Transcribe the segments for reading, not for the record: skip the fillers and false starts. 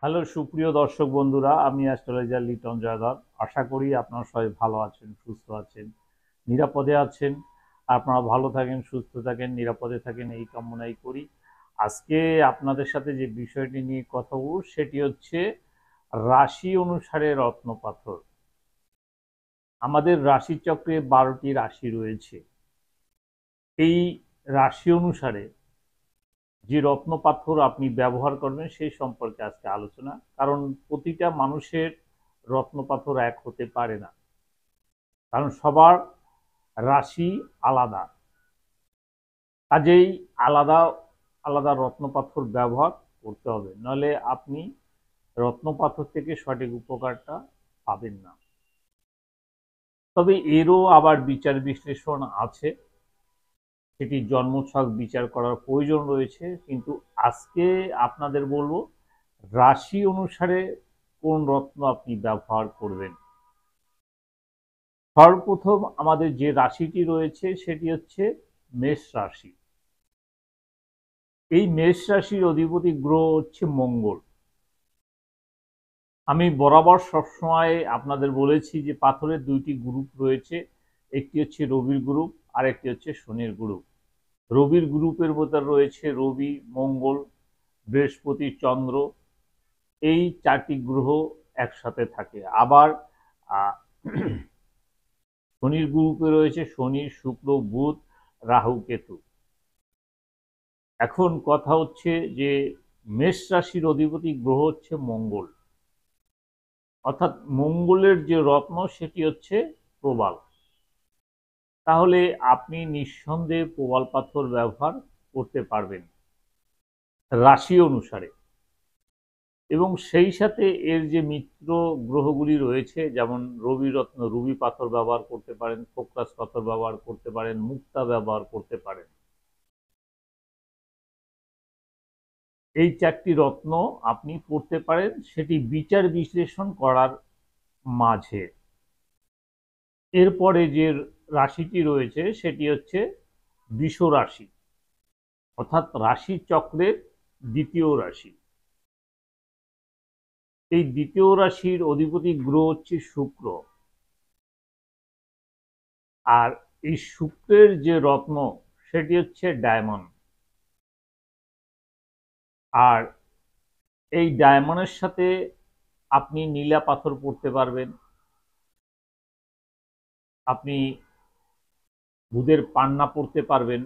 Hello সুপ্রিয় দর্শক বন্ধুরা, আমি অ্যাস্ট্রোলজার লিটন জয়ধর। আশা করি আপনারা সবাই ভালো আছেন, সুস্থ আছেন, নিরাপদে আছেন। আপনারা ভালো থাকেন, সুস্থ থাকেন, নিরাপদে থাকেন, এই কামনাই করি। আজকে আপনাদের সাথে যে বিষয়টি নিয়ে কথা বলব সেটি হচ্ছে রাশি অনুসারে রত্নপাথর। আমাদের রাশিচক্রে 12টি রাশি রয়েছে। এই রাশি অনুসারে যে রত্নপাথর আপনি ব্যবহার করবেন সেই সম্পর্কে আজকে আলোচনা। কারণ প্রতিটা মানুষের রত্নপাথর এক হতে পারে না, কারণ সবার রাশি আলাদা। কাজেই আলাদা আলাদা রত্নপাথর ব্যবহার করতে হবে, নইলে আপনি রত্নপাথর থেকে সঠিক উপকারটা পাবেন না। তবে এরও আবার বিচার বিশ্লেষণ আছে, সেটি জন্মছক বিচার করার প্রয়োজন রয়েছে। কিন্তু আজকে আপনাদের বলবো রাশি অনুসারে কোন রত্ন আপনি ব্যবহার করবেন। সর্বপ্রথম আমাদের যে রাশিটি রয়েছে সেটি হচ্ছে মেষ রাশি। এই মেষ রাশির অধিপতি গ্রহ হচ্ছে মঙ্গল। আমি বরাবর সবসময় আপনাদের বলেছি যে পাথরের দুইটি গ্রুপ রয়েছে, একটি হচ্ছে রবির গ্রুপ আর একটি হচ্ছে শনির গ্রুপ। রবির গ্রুপের মধ্যে রয়েছে রবি, মঙ্গল, বৃহস্পতি, চন্দ্র, এই চারটি গ্রহ একসাথে থাকে। আবার শনির গ্রুপে রয়েছে শনি, শুক্র, বুধ, রাহু, কেতু। এখন কথা হচ্ছে যে মেষ রাশির অধিপতি গ্রহ হচ্ছে মঙ্গল, অর্থাৎ মঙ্গলের যে রত্ন সেটি হচ্ছে প্রবাল। তাহলে আপনি নিঃসন্দেহে প্রবাল পাথর ব্যবহার করতে পারবেন রাশি অনুসারে। এবং সেই সাথে এর যে মিত্র গ্রহগুলি রয়েছে, যেমন রবি রত্ন, রুবি পাথর ব্যবহার করতে পারেন, ফোকরাস পাথর ব্যবহার করতে পারেন, মুক্তা ব্যবহার করতে পারেন। এই চারটি রত্ন আপনি পড়তে পারেন, সেটি বিচার বিশ্লেষণ করার মাঝে। এরপরে যে রাশিটি রয়েছে সেটি হচ্ছে বৃষ রাশি, অর্থাৎ রাশি চক্রের দ্বিতীয় রাশি। এই দ্বিতীয় রাশির অধিপতি গ্রহ হচ্ছে শুক্র। আর এই শুক্রের যে রত্ন সেটি হচ্ছে ডায়মন্ড। আর এই ডায়মন্ডের সাথে আপনি নীলা পাথর পড়তে পারবেন, আপনি বুধের পান্না পড়তে পারবেন,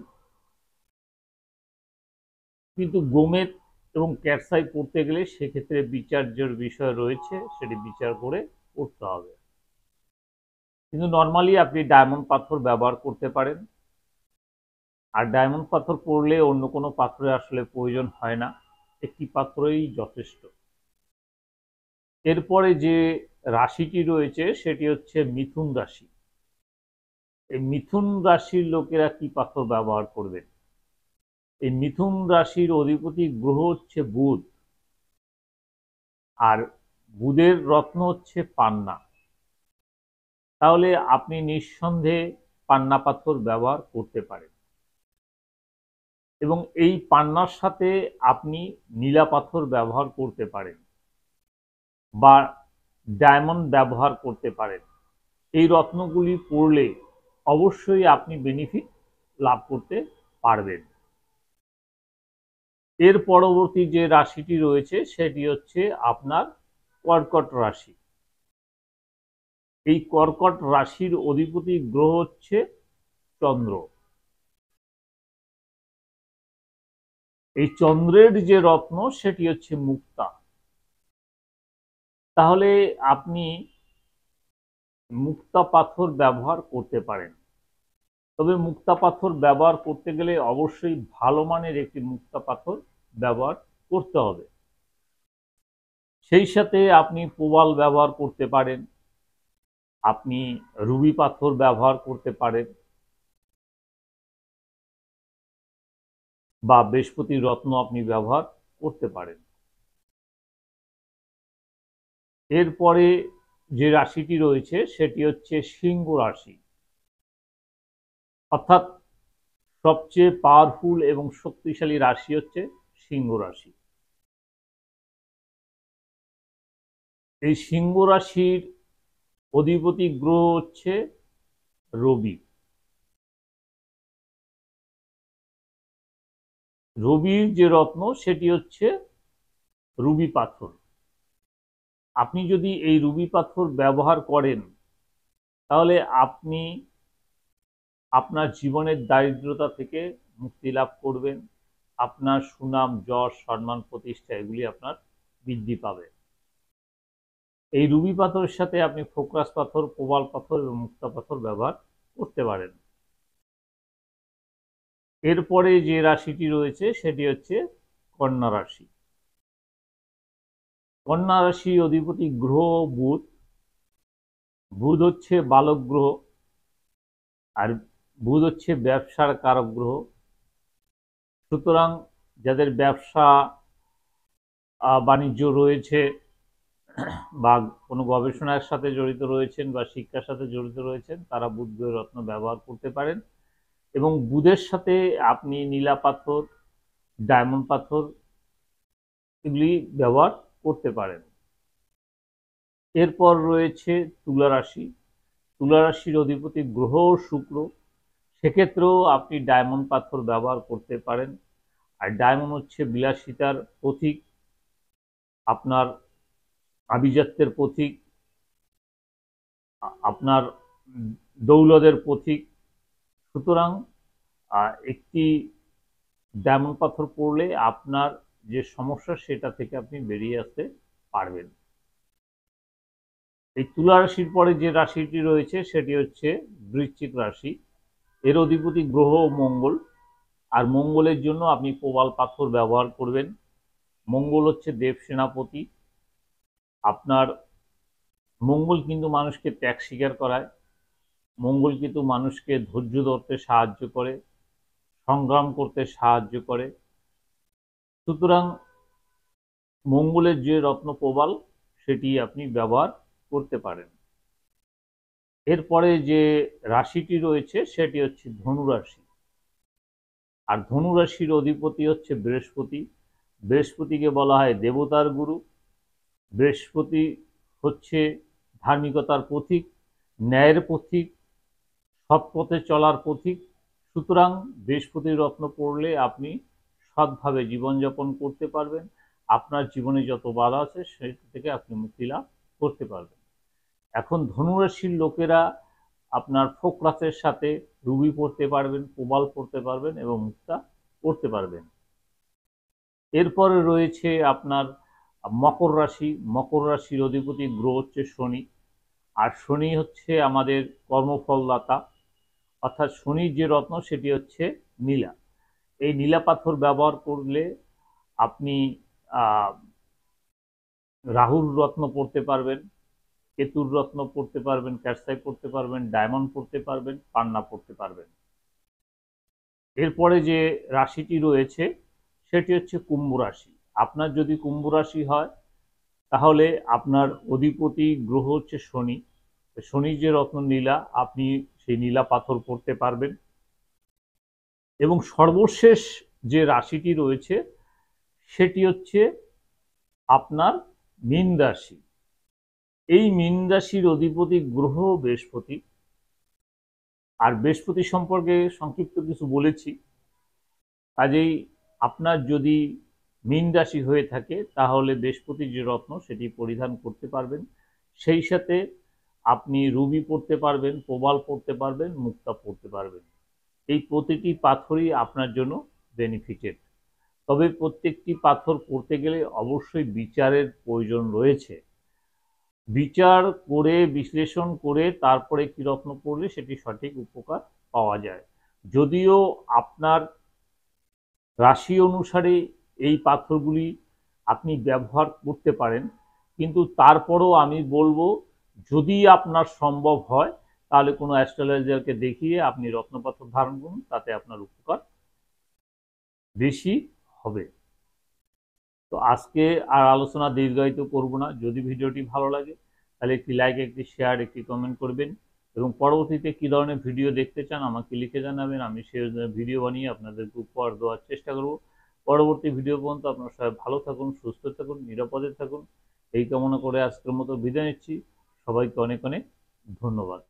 কিন্তু গোমেদ এবং ক্যাটসাই পড়তে গেলে সেক্ষেত্রে বিচার্যের বিষয় রয়েছে, সেটি বিচার করে পড়তে হবে। কিন্তু নর্মালি আপনি ডায়মন্ড পাথর ব্যবহার করতে পারেন। আর ডায়মন্ড পাথর পড়লে অন্য কোনো পাথরের আসলে প্রয়োজন হয় না, একটি পাথরেই যথেষ্ট। এরপরে যে রাশিটি রয়েছে সেটি হচ্ছে মিথুন রাশি। এই মিথুন রাশির লোকেরা কি পাথর ব্যবহার করবেন? এই মিথুন রাশির অধিপতি গ্রহ হচ্ছে বুধ, আর বুধের রত্ন হচ্ছে পান্না। তাহলে আপনি নিঃসন্দেহে পান্না পাথর ব্যবহার করতে পারেন। এবং এই পান্নার সাথে আপনি নীলা পাথর ব্যবহার করতে পারেন বা ডায়মন্ড ব্যবহার করতে পারেন। এই রত্নগুলি পড়লে অবশ্যই আপনি বেনিফিট লাভ করতে পারবেন। এর পরবর্তী যে রাশিটি রয়েছে সেটি হচ্ছে আপনার কর্কট রাশি। এই কর্কট রাশির অধিপতি গ্রহ হচ্ছে চন্দ্র। এই চন্দ্রের যে রত্ন সেটি হচ্ছে মুক্তা। তাহলে আপনি মুক্তা পাথর ব্যবহার করতে পারেন। তবে মুক্তা পাথর ব্যবহার করতে গেলে অবশ্যই ভালো মানের একটি মুক্তা পাথর ব্যবহার করতে হবে। সেই সাথে আপনি প্রবাল ব্যবহার করতে পারেন, আপনি রুবি পাথর ব্যবহার করতে পারেন, বা বৃহস্পতির রত্ন আপনি ব্যবহার করতে পারেন। এরপরে যে রাশিটি রয়েছে সেটি হচ্ছে সিংহ রাশি, অর্থাৎ সবচেয়ে পাওয়ারফুল এবং শক্তিশালী রাশি হচ্ছে সিংহ রাশি। এই সিংহ রাশির অধিপতি গ্রহ হচ্ছে রবি। রবির যে রত্ন সেটি হচ্ছে রুবি পাথর। আপনি যদি এই রুবি পাথর ব্যবহার করেন তাহলে আপনি আপনার জীবনের দারিদ্রতা থেকে মুক্তি লাভ করবেন। আপনার সুনাম, যশ, সম্মান, প্রতিষ্ঠা এগুলি আপনার বৃদ্ধি পাবে। এই রুবি পাথরের সাথে আপনি ফোকরাস পাথর, প্রবাল পাথর এবং মুক্তা পাথর ব্যবহার করতে পারেন। এরপরে যে রাশিটি রয়েছে সেটি হচ্ছে কন্যা রাশি। কন্যা রাশি অধিপতি গ্রহ বুধ। বুধ হচ্ছে বালক গ্রহ, আর বুধ হচ্ছে ব্যবসার কারক গ্রহ। সুতরাং যাদের ব্যবসা বাণিজ্য রয়েছে বা কোনো গবেষণার সাথে জড়িত রয়েছেন বা শিক্ষার সাথে জড়িত রয়েছেন তারা বুধ গ্রহের রত্ন ব্যবহার করতে পারেন। এবং বুধের সাথে আপনি নীলা পাথর, ডায়মন্ড পাথর এগুলি ব্যবহার করতে পারেন। এরপর রয়েছে তুলা রাশি। তুলা রাশির অধিপতি গ্রহ শুক্র। সেক্ষেত্রেও আপনি ডায়মন্ড পাথর ব্যবহার করতে পারেন। আর ডায়মন্ড হচ্ছে বিলাসিতার প্রতীক, আপনার আভিজাত্যের প্রতীক, আপনার দৌলতের প্রতীক। সুতরাং একটি ডায়মন্ড পাথর পড়লে আপনার যে সমস্যা সেটা থেকে আপনি বেরিয়ে আসতে পারবেন। এই তুলা রাশির পরে যে রাশিটি রয়েছে সেটি হচ্ছে বৃশ্চিক রাশি। এর অধিপতি গ্রহ মঙ্গল। আর মঙ্গলের জন্য আপনি প্রবাল পাথর ব্যবহার করবেন। মঙ্গল হচ্ছে দেব সেনাপতি। আপনার মঙ্গল কিন্তু মানুষকে ত্যাগ স্বীকার করায়। মঙ্গল কিন্তু মানুষকে ধৈর্য ধরতে সাহায্য করে, সংগ্রাম করতে সাহায্য করে। সুতরাং মঙ্গলের যে রত্ন প্রবাল সেটি আপনি ব্যবহার করতে পারেন। এরপরে যে রাশিটি রয়েছে সেটি হচ্ছে ধনু রাশি। আর ধনু রাশির অধিপতি হচ্ছে বৃহস্পতি। বৃহস্পতিকে বলা হয় দেবতার গুরু। বৃহস্পতি হচ্ছে ধার্মিকতার প্রতীক, ন্যায়ের প্রতীক, সৎ পথে চলার প্রতীক। সুতরাং বৃহস্পতির রত্ন পড়লে আপনি সৎভাবে জীবনযাপন করতে পারবেন। আপনার জীবনে যত বাধা আছে সেটা থেকে আপনি মুক্তি লাভ করতে পারবেন। এখন ধনুরাশির লোকেরা আপনার ফোকরাসের সাথে রুবি পড়তে পারবেন, প্রবাল পড়তে পারবেন এবং মুক্তা পড়তে পারবেন। এরপরে রয়েছে আপনার মকর রাশি। মকর রাশির অধিপতি গ্রহ হচ্ছে শনি। আর শনি হচ্ছে আমাদের কর্মফলদাতা, অর্থাৎ শনির যে রত্ন সেটি হচ্ছে নীলা। এই নীলা পাথর ব্যবহার করলে আপনি রাহুর রত্ন পড়তে পারবেন, কেতুর রত্ন পড়তে পারবেন, ক্যাটসাই পড়তে পারবেন, ডায়মন্ড পড়তে পারবেন, পান্না পড়তে পারবেন। এরপরে যে রাশিটি রয়েছে সেটি হচ্ছে কুম্ভ রাশি। আপনার যদি কুম্ভ রাশি হয় তাহলে আপনার অধিপতি গ্রহ হচ্ছে শনি। শনির যে রত্ন নীলা, আপনি সেই নীলা পাথর পড়তে পারবেন। এবং সর্বশেষ যে রাশিটি রয়েছে সেটি হচ্ছে আপনার মীন রাশি। এই মীন রাশির অধিপতি গ্রহ বৃহস্পতি। আর বৃহস্পতি সম্পর্কে সংক্ষিপ্ত কিছু বলেছি। কাজেই আপনার যদি মীন রাশি হয়ে থাকে তাহলে বৃহস্পতির যে রত্ন সেটি পরিধান করতে পারবেন। সেই সাথে আপনি রুবি পড়তে পারবেন, প্রবাল পড়তে পারবেন, মুক্তা পড়তে পারবেন। এই প্রতিটি পাথরই আপনার জন্য বেনিফিটেড। তবে প্রত্যেকটি পাথর পড়তে গেলে অবশ্যই বিচারের প্রয়োজন রয়েছে। বিচার করে, বিশ্লেষণ করে তারপরে কি রত্ন পড়লে সেটি সঠিক উপকার পাওয়া যায়। যদিও আপনার রাশি অনুসারে এই পাথরগুলি আপনি ব্যবহার করতে পারেন, কিন্তু তারপরও আমি বলবো যদি আপনার সম্ভব হয় তাহলে কোনো অ্যাস্ট্রোলজারকে দেখিয়ে আপনি রত্নপাথর ধারণ করুন, তাতে আপনার উপকার বেশি হবে। তো আজকে আর আলোচনা দীর্ঘায়িত করব না। যদি ভিডিওটি ভালো লাগে তাহলে একটি লাইক, একটি শেয়ার, একটি কমেন্ট করবেন এবং পরবর্তীতে কী ধরনের ভিডিও দেখতে চান আমাকে লিখে জানাবেন, আমি সেই ভিডিও বানিয়ে আপনাদেরকে উপহার দেওয়ার চেষ্টা করব। পরবর্তী ভিডিও পর্যন্ত আপনারা সবাই ভালো থাকুন, সুস্থ থাকুন, নিরাপদে থাকুন, এই কামনা করে আজকের মতো বিদায় নিচ্ছি। সবাইকে অনেক অনেক ধন্যবাদ।